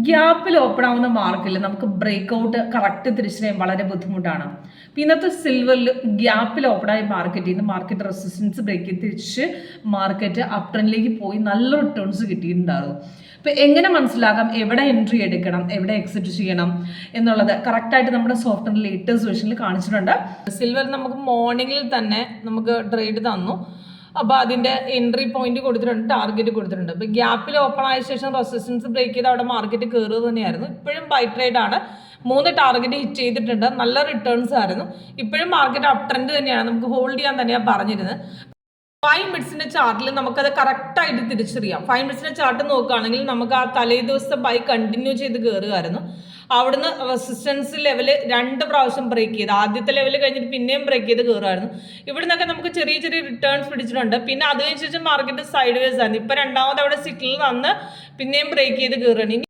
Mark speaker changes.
Speaker 1: ഗ്യാപ്പിൽ ഓപ്പൺ ആവുന്ന മാർക്കിൽ നമുക്ക് ബ്രേക്ക് ഔട്ട് കറക്റ്റ് തിരിച്ചറിയാൻ വളരെ ബുദ്ധിമുട്ടാണ്. ഇന്നത്തെ സിൽവറിൽ ഗ്യാപ്പിൽ ഓപ്പൺ ആയ മാർക്കറ്റിൽ നിന്ന് മാർക്കറ്റ് റെസിസ്റ്റൻസ് ബ്രേക്ക് ചെയ്ത് തിരിച്ച് മാർക്കറ്റ് അപ് ട്രെൻഡിലേക്ക് പോയി നല്ല റിട്ടേൺസ് കിട്ടിയിട്ടുണ്ടാകും. ഇപ്പം എങ്ങനെ മനസ്സിലാക്കാം എവിടെ എൻട്രി എടുക്കണം, എവിടെ എക്സിറ്റ് ചെയ്യണം എന്നുള്ളത് കറക്റ്റായിട്ട് നമ്മുടെ സോഫ്റ്റ്വെയർ ലേറ്റസ്റ്റ് വെർഷനിൽ കാണിച്ചിട്ടുണ്ട്.
Speaker 2: സിൽവർ നമുക്ക് മോർണിംഗിൽ തന്നെ നമുക്ക് ട്രേഡ് തന്നു. അപ്പോൾ അതിൻ്റെ എൻട്രി പോയിന്റ് കൊടുത്തിട്ടുണ്ട്, ടാർഗറ്റ് കൊടുത്തിട്ടുണ്ട്. അപ്പോൾ ഗ്യാപ്പിൽ ഓപ്പൺ ആയ ശേഷം റെസിസ്റ്റൻസ് ബ്രേക്ക് ചെയ്ത് അവിടെ മാർക്കറ്റ് കയറുക തന്നെയായിരുന്നു. ഇപ്പോഴും ബൈ ട്രേഡ് ആണ്. 3 ടാർഗറ്റ് ഹിറ്റ് ചെയ്തിട്ടുണ്ട്, നല്ല റിട്ടേൺസ് ആയിരുന്നു. ഇപ്പോഴും മാർക്കറ്റ് അപ് ട്രെൻഡ് തന്നെയാണ്, നമുക്ക് ഹോൾഡ് ചെയ്യാൻ തന്നെയാണ് പറഞ്ഞിരുന്നത്. 5 മിനിറ്റ്സിന്റെ ചാർട്ടിൽ നമുക്കത് കറക്റ്റായിട്ട് തിരിച്ചറിയാം. 5 മിനിറ്റ്സിന്റെ ചാർട്ട് നോക്കുകയാണെങ്കിൽ നമുക്ക് ആ തലേ ദിവസത്തെ ബൈ കണ്ടിന്യൂ ചെയ്ത് കയറുകയായിരുന്നു. അവിടുന്ന് റെസിസ്റ്റൻസ് ലെവല് 2 പ്രാവശ്യം ബ്രേക്ക് ചെയ്ത്, ആദ്യത്തെ ലെവൽ കഴിഞ്ഞിട്ട് പിന്നെയും ബ്രേക്ക് ചെയ്ത് കയറുമായിരുന്നു. ഇവിടെ നിന്നൊക്കെ നമുക്ക് ചെറിയ ചെറിയ റിട്ടേൺസ് പിടിച്ചിട്ടുണ്ട്. പിന്നെ അതിനുശേഷം മാർക്കറ്റ് സൈഡ് വേസ് ആയിരുന്നു. ഇപ്പം രണ്ടാമത് അവിടെ സിറ്റിൽ വന്ന് പിന്നെയും ബ്രേക്ക് ചെയ്ത് കയറുകയാണ്.